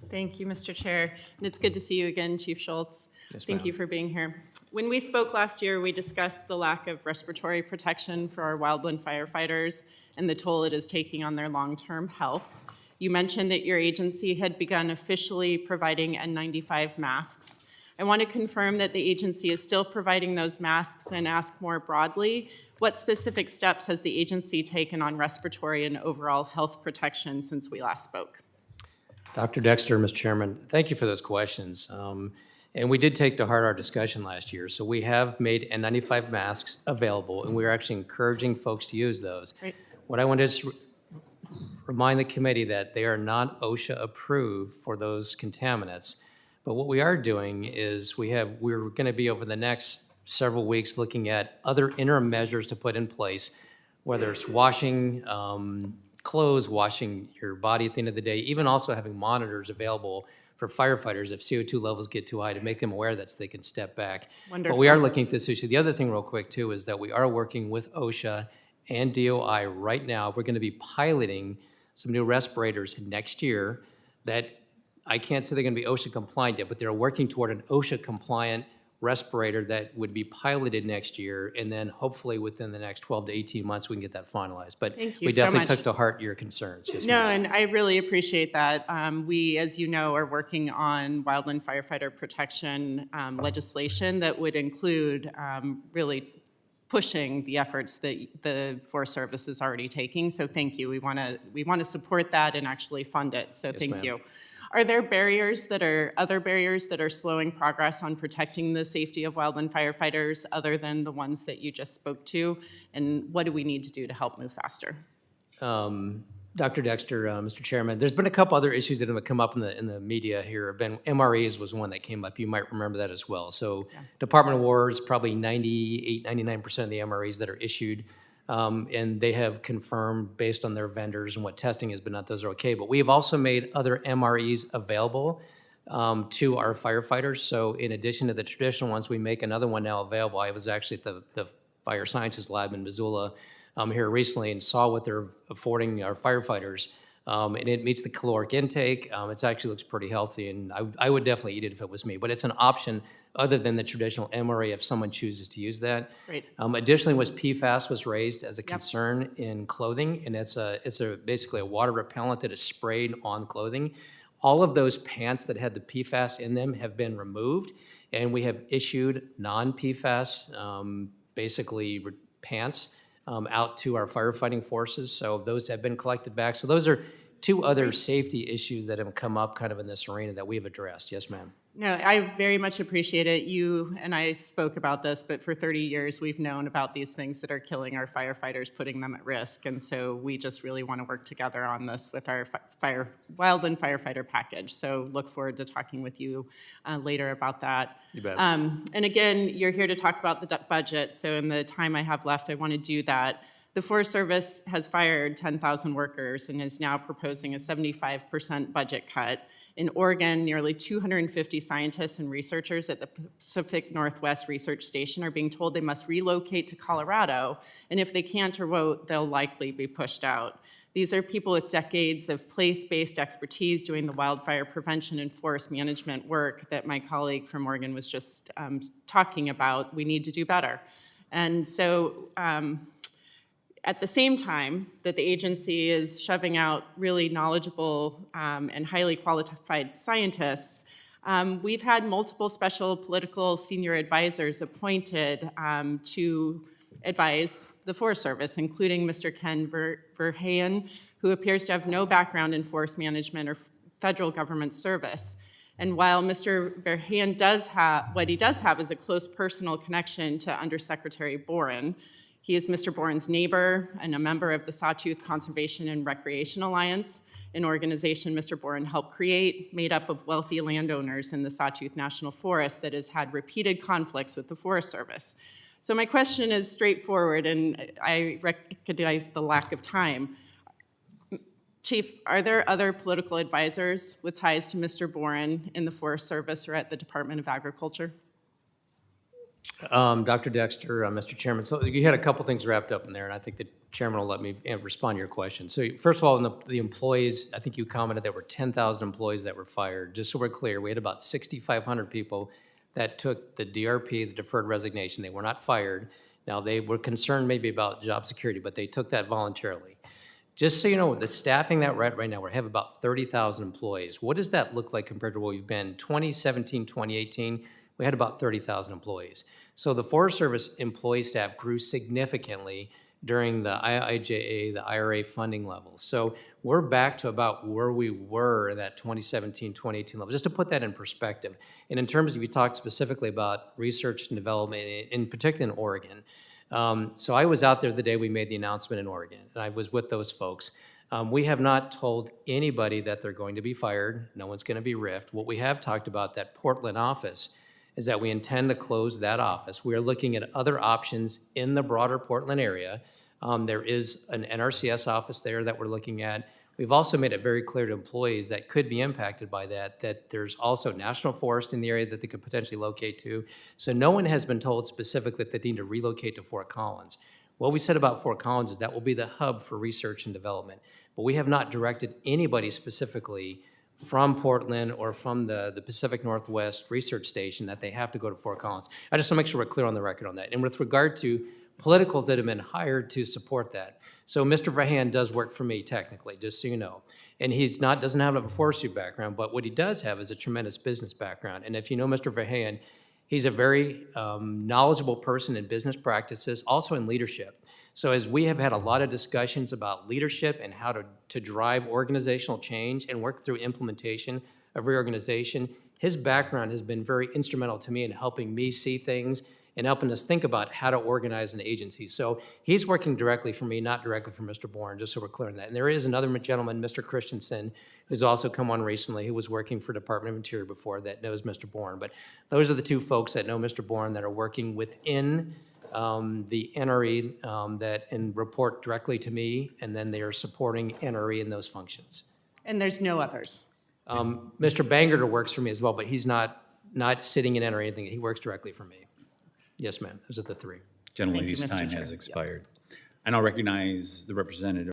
Thank you, Mr. Chair. And it's good to see you again, Chief Schultz. Yes, Thank ma'am. you for being here. When we spoke last year, we discussed the lack of respiratory protection for our wildland firefighters and the toll it is taking on their long-term health. You mentioned that your agency had begun officially providing N95 masks. I want to confirm that the agency is still providing those masks and ask more broadly, what specific steps has the agency taken on respiratory and overall health protection since we last spoke? Dr. Dexter, Mr. Chairman, thank you for those questions. And we did take to heart our discussion last year. So we have made N95 masks available, and we're actually encouraging folks to use those. Right. What I want to just remind the committee that they are not OSHA approved for those contaminants. But what we are doing is we're going to be over the next several weeks looking at other interim measures to put in place, whether it's washing clothes, washing your body at the end of the day, even also having monitors available for firefighters if CO2 levels get too high to make them aware of that so they can step back. Wonderful. But we are looking at this issue. The other thing real quick too is that we are working with OSHA and DOI right now. We're going to be piloting some new respirators next year that I can't say they're going to be OSHA compliant yet, but they're working toward an OSHA compliant respirator that would be piloted next year, and then hopefully within the next 12 to 18 months we can get that finalized. But Thank you we so definitely much. took to heart your concerns. Yes, No, ma'am. and I really appreciate that. We, as you know, are working on wildland firefighter protection legislation that would include really pushing the efforts that the Forest Service is already taking. So thank you. We want to support that and actually fund it. So Yes, thank ma'am. you. Are there other barriers that are slowing progress on protecting the safety of wildland firefighters other than the ones that you just spoke to? And what do we need to do to help move faster? Dr. Dexter, Mr. Chairman, there's been a couple other issues that have come up in the media here. MREs was one that came up. You might remember that as well. So Department of War is probably 98, 99% of the MREs that are issued. And they have confirmed based on their vendors and what testing has been done, those are okay. But we have also made other MREs available to our firefighters. So in addition to the traditional ones, we make another one now available. I was actually at the Fire Sciences Lab in Missoula here recently and saw what they're affording our firefighters. And it meets the caloric intake. It actually looks pretty healthy, and I would definitely eat it if it was me. But it's an option other than the traditional MRA if someone chooses to use that. Great. Additionally, PFAS was raised as a concern in clothing, and it's basically a water repellent that is sprayed on clothing. All of those pants that had the PFAS in them have been removed, and we have issued non-PFAS pants out to our firefighting forces. So those have been collected back. So those are two other safety issues that have come up kind of in this arena that we have addressed. Yes, ma'am. No, I very much appreciate it. You and I spoke about this, but for 30 years we've known about these things that are killing our firefighters, putting them at risk. And so we just really want to work together on this with our wildland firefighter package. So look forward to talking with you later about that. You bet. And again, you're here to talk about the budget. So in the time I have left, I want to do that. The Forest Service has fired 10,000 workers and is now proposing a 75% budget cut. In Oregon, nearly 250 scientists and researchers at the Pacific Northwest Research Station are being told they must relocate to Colorado, and if they can't or won't, they'll likely be pushed out. These are people with decades of place-based expertise doing the wildfire prevention and forest management work that my colleague from Oregon was just talking about. We need to do better. And so, at the same time that the agency is shoving out really knowledgeable and highly qualified scientists, we've had multiple special political senior advisors appointed to advise the Forest Service, including Mr. Ken Verheyen, who appears to have no background in forest management or federal government service. And while Mr. Verheyen does have is a close personal connection to Undersecretary Boren. He is Mr. Boren's neighbor and a member of the Sawtooth Conservation and Recreation Alliance, an organization Mr. Boren helped create, made up of wealthy landowners in the Sawtooth National Forest that has had repeated conflicts with the Forest Service. So my question is straightforward, and I recognize the lack of time. Chief, are there other political advisors with ties to Mr. Boren in the Forest Service or at the Department of Agriculture? Dr. Dexter, Mr. Chairman, so you had a couple things wrapped up in there, and I think the Chairman will let me respond to your question. So first of all, in the employees, I think you commented there were 10,000 employees that were fired. Just so we're clear, we had about 6,500 people that took the DRP, the deferred resignation. They were not fired. Now, they were concerned maybe about job security, but they took that voluntarily. Just so you know, the staffing that we're at right now, we have about 30,000 employees. What does that look like compared to what we've been? 2017, 2018, we had about 30,000 employees. So the Forest Service employee staff grew significantly during the IIJA, the IRA funding levels. So we're back to about where we were in that 2017, 2018 level, just to put that in perspective. And in terms of, you talked specifically about research and development, in particular in Oregon. So I was out there the day we made the announcement in Oregon, and I was with those folks. We have not told anybody that they're going to be fired. No one's going to be riffed. What we have talked about, that Portland office, is that we intend to close that office. We are looking at other options in the broader Portland area. There is an NRCS office there that we're looking at. We've also made it very clear to employees that could be impacted by that there's also national forest in the area that they could potentially locate to. So no one has been told specifically that they need to relocate to Fort Collins. What we said about Fort Collins is that will be the hub for research and development. But we have not directed anybody specifically from Portland or from the Pacific Northwest Research Station that they have to go to Fort Collins. I just want to make sure we're clear on the record on that. And with regard to politicals that have been hired to support that. So Mr. Verhan does work for me technically, just so you know. And doesn't have a forestry background, but what he does have is a tremendous business background. And if you know Mr. Verhan, he's a very knowledgeable person in business practices, also in leadership. So as we have had a lot of discussions about leadership and how to drive organizational change and work through implementation of reorganization, his background has been very instrumental to me in helping me see things and helping us think about how to organize an agency. So he's working directly for me, not directly for Mr. Bourne, just so we're clear on that. And there is another gentleman, Mr. Christensen, who's also come on recently, who was working for Department of Interior before, that knows Mr. Bourne. But those are the two folks that know Mr. Bourne that are working within the NRE and report directly to me, and then they are supporting NRE in those functions. And there's no others. Mr. Bangerter works for me as well, but he's not sitting in NRE or anything. He works directly for me. Yes, ma'am. Those are the three. Gentlemen, Thank you, his Mr. time Chair. has expired. I now recognize the representative